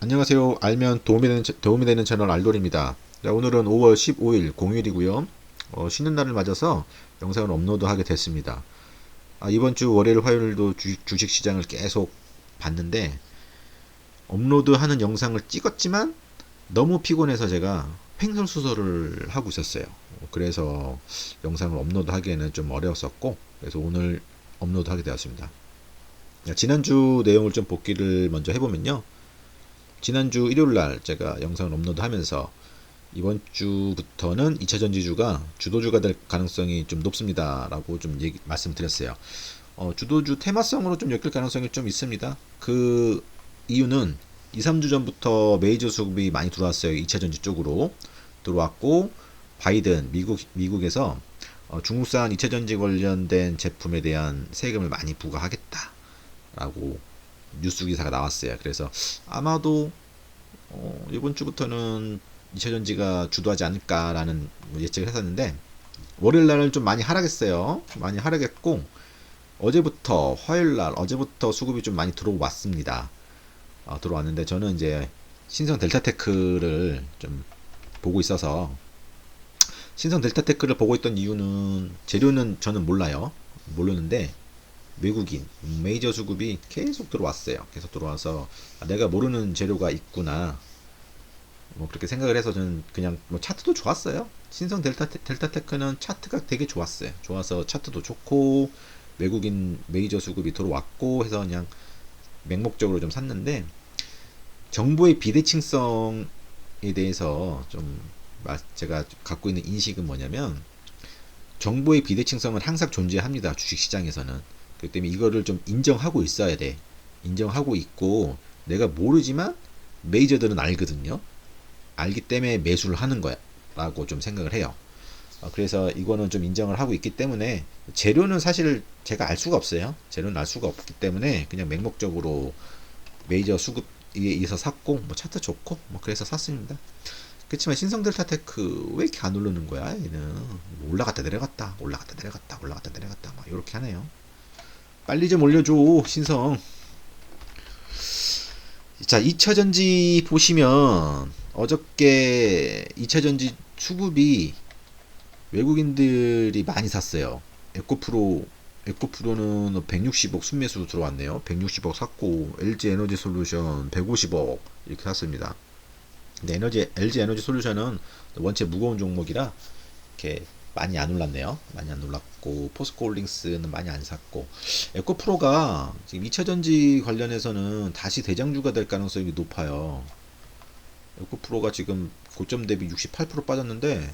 안녕하세요. 알면 도움이 되는 채널 알돌입니다. 자, 오늘은 5월 15일 공휴일이고요. 쉬는 날을 맞아서 영상을 업로드하게 됐습니다. 이번 주 월요일 화요일도 주식 시장을 계속 봤는데 업로드하는 영상을 찍었지만 너무 피곤해서 제가 횡설수설을 하고 있었어요. 그래서 영상을 업로드하기에는 좀 어려웠었고 그래서 오늘 업로드하게 되었습니다. 지난주 내용을 좀 복기를 먼저 해보면요. 지난주 일요일날 제가 영상을 업로드하면서 이번 주부터는 2차 전지주가 주도주가 될 가능성이 좀 높습니다 라고 좀 말씀드렸어요. 주도주 테마성으로 좀 엮일 가능성이 좀 있습니다. 그 이유는 2, 3주 전부터 메이저 수급이 많이 들어왔어요. 2차 전지 쪽으로 들어왔고, 바이든 미국에서 중국산 2차 전지 관련된 제품에 대한 세금을 많이 부과하겠다 라고 뉴스 기사가 나왔어요. 그래서 아마도 이번 주부터는 2차 전지가 주도하지 않을까라는 예측을 했었는데 월요일 날은 좀 많이 하락했어요. 많이 하락했고 어제부터 화요일 날 어제부터 수급이 좀 많이 들어왔습니다. 들어왔는데 저는 이제 신성 델타테크를 좀 보고 있어서 신성 델타테크를 보고 있던 이유는 재료는 저는 몰라요. 모르는데 외국인 메이저 수급이 계속 들어왔어요. 계속 들어와서 내가 모르는 재료가 있구나 뭐 그렇게 생각을 해서 저는 그냥 뭐 차트도 좋았어요. 신성 델타테크는 차트가 되게 좋았어요. 좋아서 차트도 좋고 외국인 메이저 수급이 들어왔고 해서 그냥 맹목적으로 좀 샀는데 정보의 비대칭성에 대해서 좀 제가 갖고 있는 인식은 뭐냐면 정보의 비대칭성은 항상 존재합니다. 주식시장에서는. 그렇기 때문에 이거를 좀 인정하고 있어야 돼. 인정하고 있고 내가 모르지만 메이저들은 알거든요. 알기 때문에 매수를 하는 거야 라고 좀 생각을 해요. 그래서 이거는 좀 인정을 하고 있기 때문에 재료는 사실 제가 알 수가 없어요. 재료는 알 수가 없기 때문에 그냥 맹목적으로 메이저 수급에 의해서 샀고 뭐 차트 좋고 뭐 그래서 샀습니다. 그렇지만 신성 델타테크 왜 이렇게 안 오르는 거야 얘는. 뭐 올라갔다 내려갔다 올라갔다 내려갔다 올라갔다 내려갔다 막 이렇게 하네요. 빨리 좀 올려줘 신성. 자, 2차전지 보시면 어저께 2차전지 수급이 외국인들이 많이 샀어요. 에코프로는 160억 순매수 들어왔네요. 160억 샀고 LG 에너지 솔루션 150억 이렇게 샀습니다. 근데 LG 에너지 솔루션은 원체 무거운 종목이라 이렇게 많이 안 올랐네요. 많이 안 올랐고 포스코홀딩스는 많이 안 샀고 에코프로가 지금 2차전지 관련해서는 다시 대장주가 될 가능성이 높아요. 에코프로가 지금 고점 대비 68% 빠졌는데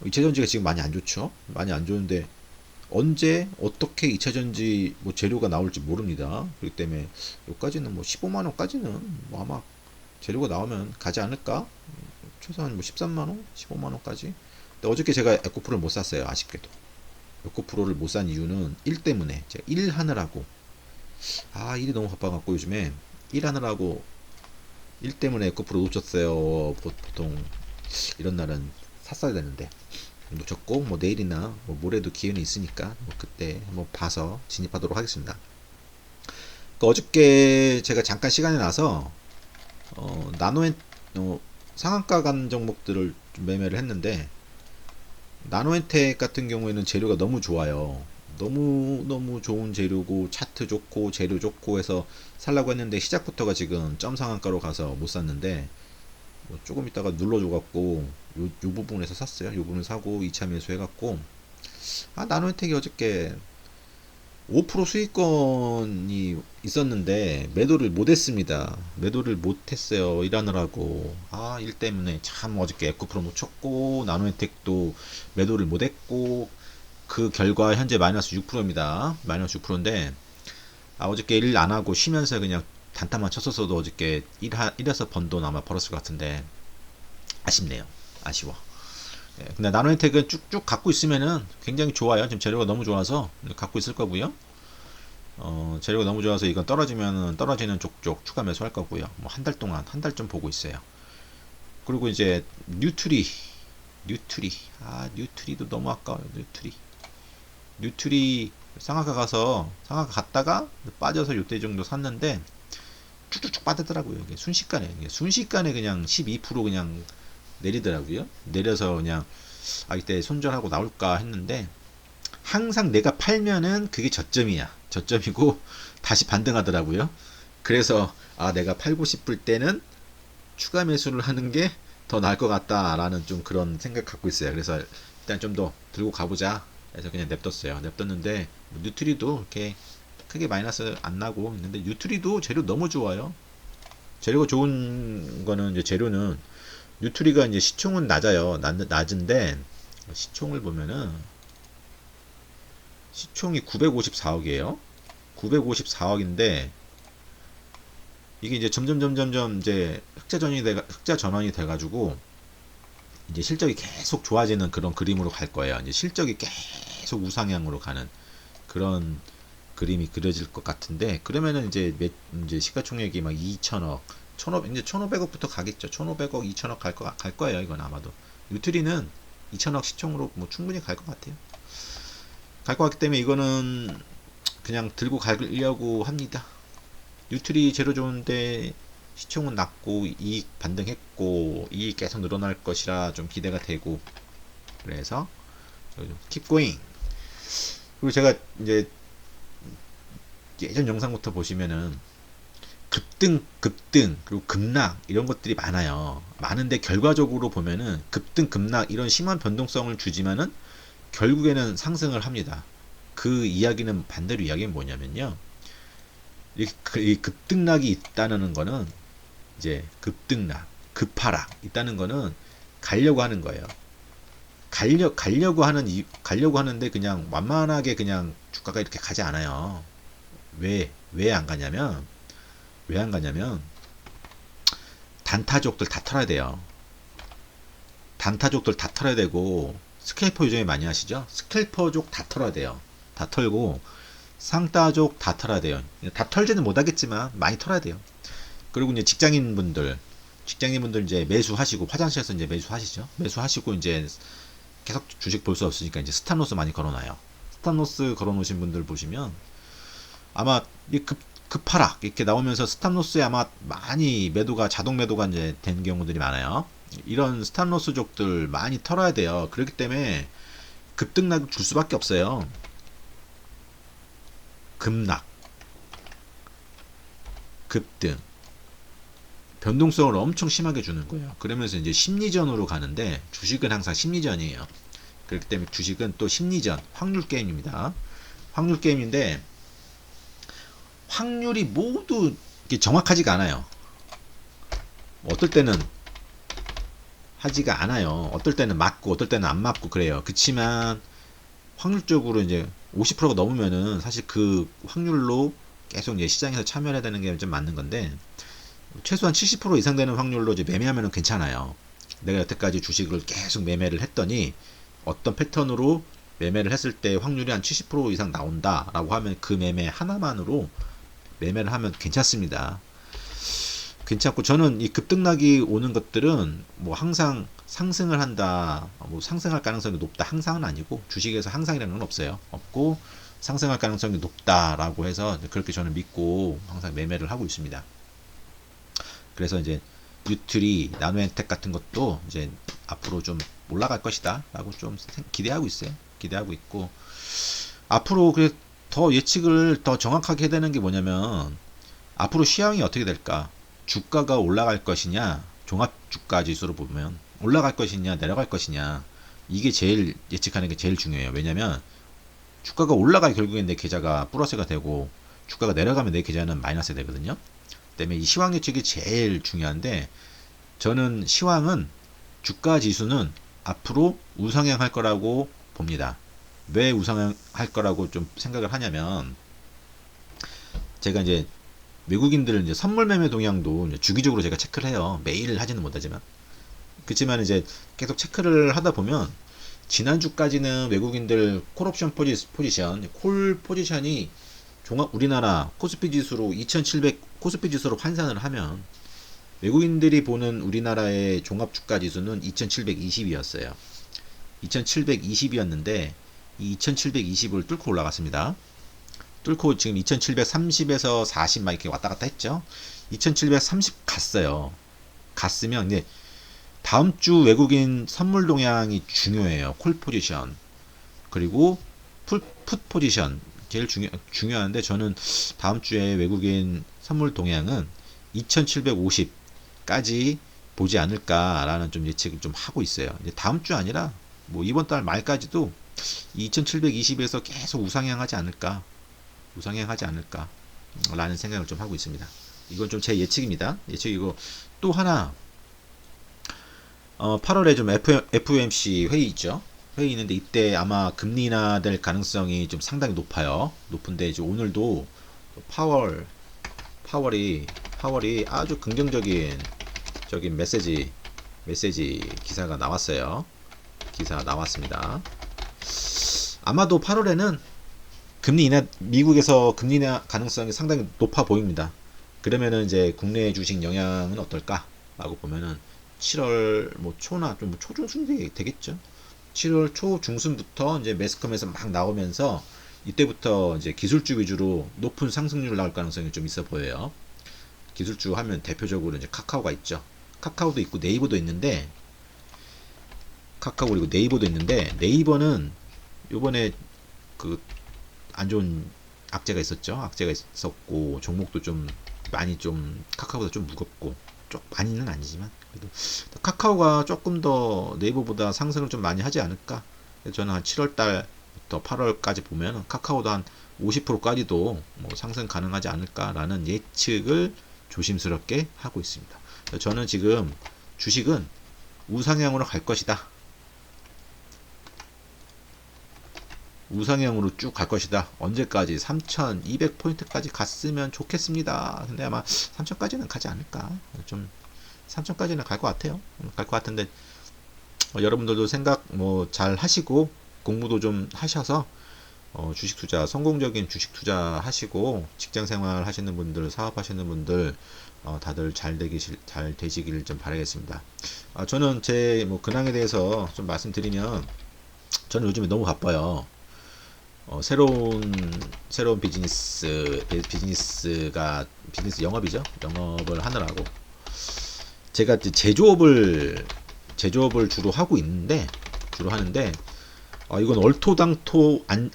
2차전지가 지금 많이 안 좋죠. 많이 안 좋은데 언제 어떻게 2차전지 뭐 재료가 나올지 모릅니다. 그렇기 때문에 여기까지는 뭐 15만원까지는 뭐 아마 재료가 나오면 가지 않을까. 최소한 뭐 13만원 15만원까지. 어저께 제가 에코프로를 못 샀어요. 아쉽게도 에코프로를 못 산 이유는 일 때문에 제가 일 하느라고 일이 너무 바빠갖고 요즘에 일 하느라고 일 때문에 에코프로 놓쳤어요. 보통 이런 날은 샀어야 되는데 놓쳤고 뭐 내일이나 뭐 모레도 기회는 있으니까 뭐 그때 한번 봐서 진입하도록 하겠습니다. 어저께 제가 잠깐 시간이 나서 나노엔 상한가 간 종목들을 좀 매매를 했는데 나노엔텍 같은 경우에는 재료가 너무 좋아요. 너무 좋은 재료고 차트 좋고 재료 좋고 해서 살라고 했는데 시작부터가 지금 점 상한가로 가서 못 샀는데 뭐 조금 있다가 눌러줘갖고 요 부분에서 샀어요. 요 부분을 사고 2차 매수 해갖고 나노엔텍이 어저께 5% 수익권이 있었는데 매도를 못했습니다. 매도를 못했어요. 일하느라고. 일 때문에 참 어저께 에코프로 놓쳤고 나노엔텍도 매도를 못했고 그 결과 현재 마이너스 6%입니다. 마이너스 6%인데 어저께 일 안하고 쉬면서 그냥 단타만 쳤었어도 어저께 일해서 번 돈 아마 벌었을 것 같은데 아쉽네요. 아쉬워. 근데 나노엔텍은 쭉쭉 갖고 있으면은 굉장히 좋아요. 지금 재료가 너무 좋아서 갖고 있을 거고요. 재료가 너무 좋아서 이건 떨어지면 떨어지는 쪽쪽 추가 매수할 거고요. 뭐 한 달 동안 한 달 좀 보고 있어요. 그리고 이제 뉴트리도 너무 아까워요. 뉴트리 상하가 갔다가 빠져서 요때 정도 샀는데 쭉쭉쭉 빠지더라고요. 이게 순식간에 그냥 12% 그냥 내리더라고요. 내려서 그냥 이때 손절하고 나올까 했는데 항상 내가 팔면은 그게 저점이고 다시 반등하더라고요. 그래서 내가 팔고 싶을 때는 추가 매수를 하는 게 더 나을 것 같다라는 좀 그런 생각 갖고 있어요. 그래서 일단 좀 더 들고 가보자 해서 그냥 냅뒀어요. 냅뒀는데 뉴트리도 이렇게 크게 마이너스 안 나고 있는데, 뉴트리도 재료 너무 좋아요. 재료가 좋은 거는 이제 재료는 뉴트리가 이제 시총은 낮은데 시총을 보면은 시총이 954억이에요. 954억인데 이게 이제 점점 이제 흑자 전환이 돼가지고 이제 실적이 계속 좋아지는 그런 그림으로 갈 거예요. 이제 실적이 계속 우상향으로 가는 그런 그림이 그려질 것 같은데, 그러면은 이제 시가총액이 막 2천억, 1,500억부터 가겠죠. 1,500억, 2천억 갈 거예요. 이건 아마도. 뉴트리는 2천억 시총으로 뭐 충분히 갈 것 같아요. 갈 것 같기 때문에 이거는 그냥 들고 가려고 합니다. 뉴트리 재료 좋은데 시총은 낮고 이익 반등했고 이익 계속 늘어날 것이라 좀 기대가 되고, 그래서 keep going. 그리고 제가 이제 예전 영상부터 보시면은 급등 그리고 급락 이런 것들이 많은데 결과적으로 보면은 급등 급락 이런 심한 변동성을 주지만은 결국에는 상승을 합니다. 그 이야기는 반대로 이야기는 뭐냐면요, 이 급등락이 있다는 거는 이제 급하락 있다는 거는 가려고 하는 거예요. 가려고 하는데 그냥 완만하게 그냥 주가가 이렇게 가지 않아요. 왜 안 가냐면 단타족들 다 털어야 돼요. 단타족들 다 털어야 되고, 스캘퍼 유저에 많이 하시죠? 스캘퍼족 다 털어야 돼요. 다 털고 상따족 다 털어야 돼요. 다 털지는 못하겠지만 많이 털어야 돼요. 그리고 이제 직장인분들 이제 매수하시고, 화장실에서 이제 매수하시고 이제 계속 주식 볼 수 없으니까 이제 스탑로스 많이 걸어놔요. 스탑로스 걸어놓으신 분들 보시면 아마 이 급하락 이렇게 나오면서 스탑로스에 아마 많이 자동 매도가 이제 된 경우들이 많아요. 이런 스탑로스족들 많이 털어야 돼요. 그렇기 때문에 급등락 줄 수밖에 없어요. 급락, 급등, 변동성을 엄청 심하게 주는 거예요. 그러면서 이제 심리전으로 가는데, 주식은 항상 심리전이에요. 그렇기 때문에 주식은 또 심리전, 확률 게임입니다. 확률 게임인데 확률이 모두 정확하지가 않아요. 어떨 때는 하지가 않아요. 어떨 때는 맞고 어떨 때는 안 맞고 그래요. 그치만 확률적으로 이제 50%가 넘으면은 사실 그 확률로 계속 이제 시장에서 참여해야 되는 게 좀 맞는 건데, 최소한 70% 이상 되는 확률로 이제 매매하면은 괜찮아요. 내가 여태까지 주식을 계속 매매를 했더니 어떤 패턴으로 매매를 했을 때 확률이 한 70% 이상 나온다라고 하면 그 매매 하나만으로 매매를 하면 괜찮습니다. 괜찮고, 저는 이 급등락이 오는 것들은 뭐 항상 상승을 한다, 뭐 상승할 가능성이 높다, 항상은 아니고, 주식에서 항상이라는 건 없고 상승할 가능성이 높다라고 해서 그렇게 저는 믿고 항상 매매를 하고 있습니다. 그래서 이제 뉴트리, 나노엔텍 같은 것도 이제 앞으로 좀 올라갈 것이다 라고 좀 기대하고 있어요. 기대하고 있고, 앞으로 더 예측을 더 정확하게 해야 되는 게 뭐냐면, 앞으로 시황이 어떻게 될까? 주가가 올라갈 것이냐, 종합 주가 지수로 보면 올라갈 것이냐 내려갈 것이냐, 이게 제일 예측하는 게 제일 중요해요. 왜냐면 주가가 올라가야 결국엔 내 계좌가 플러스가 되고, 주가가 내려가면 내 계좌는 마이너스 되거든요. 때문에 이 시황 예측이 제일 중요한데, 저는 시황은, 주가 지수는 앞으로 우상향할 거라고 봅니다. 왜 우상향할 거라고 좀 생각을 하냐면, 제가 이제 외국인들 이제 선물 매매 동향도 이제 주기적으로 제가 체크를 해요. 매일 하지는 못하지만. 그렇지만 이제 계속 체크를 하다 보면, 지난주까지는 외국인들 콜옵션 콜 포지션이 우리나라 코스피 지수로 2700 코스피 지수로 환산을 하면, 외국인들이 보는 우리나라의 종합 주가 지수는 2720이었어요. 2720이었는데 이 2720을 뚫고 올라갔습니다. 뚫고 지금 2730에서 40 막 이렇게 왔다 갔다 했죠. 2730 갔어요. 갔으면 이제 다음 주 외국인 선물 동향이 중요해요. 콜 포지션 그리고 풋 포지션 제일 중요한데 저는 다음 주에 외국인 선물 동향은 2750까지 보지 않을까라는 좀 예측을 좀 하고 있어요. 이제 다음 주 아니라 뭐 이번 달 말까지도 2720에서 계속 우상향하지 않을까 라는 생각을 좀 하고 있습니다. 이건 좀 제 예측입니다. 예측이고 또 하나 8월에 좀 FOMC 회의 있죠. 회의 있는데 이때 아마 금리 인하될 가능성이 좀 상당히 높아요. 높은데 이제 오늘도 파월이 아주 긍정적인 메시지 기사가 나왔어요. 기사가 나왔습니다. 아마도 8월에는 미국에서 금리 인하 가능성이 상당히 높아 보입니다. 그러면은 이제 국내 주식 영향은 어떨까라고 보면은 7월 뭐 초나 좀 초중순 되겠죠. 7월 초 중순부터 이제 매스컴에서 막 나오면서 이때부터 이제 기술주 위주로 높은 상승률 나올 가능성이 좀 있어 보여요. 기술주 하면 대표적으로 이제 카카오가 있죠. 카카오도 있고 네이버도 있는데 그리고 네이버도 있는데 네이버는 요번에 그 안 좋은 악재가 있었고 종목도 좀 많이 좀 카카오보다 좀 무겁고 많이는 아니지만 그래도 카카오가 조금 더 네이버보다 상승을 좀 많이 하지 않을까. 저는 한 7월달부터 8월까지 보면 카카오도 한 50%까지도 뭐 상승 가능하지 않을까라는 예측을 조심스럽게 하고 있습니다. 저는 지금 주식은 우상향으로 갈 것이다. 우상향으로 쭉 갈 것이다. 언제까지? 3200포인트까지 갔으면 좋겠습니다. 근데 아마 3000까지는 가지 않을까. 좀 3000까지는 갈 것 같아요. 갈 것 같은데 여러분들도 생각 뭐 잘 하시고 공부도 좀 하셔서 주식 투자, 성공적인 주식 투자 하시고 직장 생활 하시는 분들, 사업 하시는 분들 다들 잘 되시길 좀 바라겠습니다. 저는 제 뭐 근황에 대해서 좀 말씀드리면 저는 요즘에 너무 바빠요. 새로운 비즈니스 영업이죠. 영업을 하느라고 제가 제조업을 주로 하는데 이건 얼토당토 아는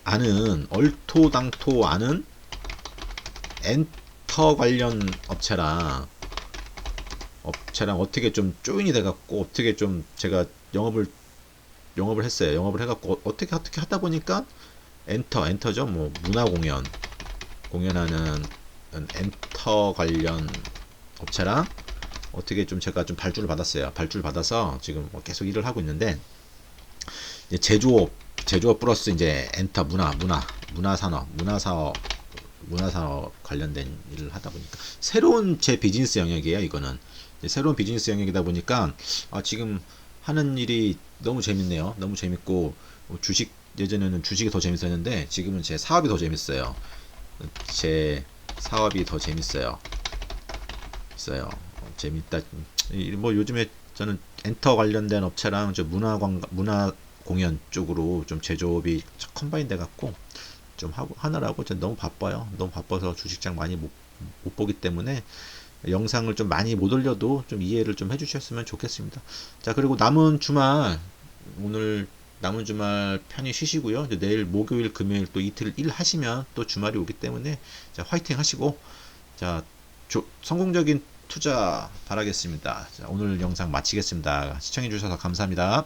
엔터 관련 업체랑 어떻게 좀 조인이 돼갖고 어떻게 좀 제가 영업을 했어요. 영업을 해갖고 어떻게 하다 보니까 엔터죠. 뭐 문화 공연하는 엔터 관련 업체랑 어떻게 좀 제가 좀 발주를 받았어요. 발주를 받아서 지금 뭐 계속 일을 하고 있는데 이제 제조업 플러스 이제 엔터 문화산업 관련된 일을 하다 보니까 새로운 제 비즈니스 영역이에요. 이거는 새로운 비즈니스 영역이다 보니까 지금 하는 일이 너무 재밌네요. 너무 재밌고 예전에는 주식이 더 재밌었는데 지금은 제 사업이 더 재밌어요. 재밌다. 뭐 요즘에 저는 엔터 관련된 업체랑 문화 공연 쪽으로 좀 제조업이 컴바인 돼 갖고 좀 하느라고 너무 바빠요. 너무 바빠서 주식장 많이 못 보기 때문에 영상을 좀 많이 못 올려도 좀 이해를 좀 해주셨으면 좋겠습니다. 자, 그리고 오늘 남은 주말 편히 쉬시고요. 이제 내일 목요일 금요일 또 이틀 일하시면 또 주말이 오기 때문에 자, 화이팅 하시고 자, 성공적인 투자 바라겠습니다. 자, 오늘 영상 마치겠습니다. 시청해 주셔서 감사합니다.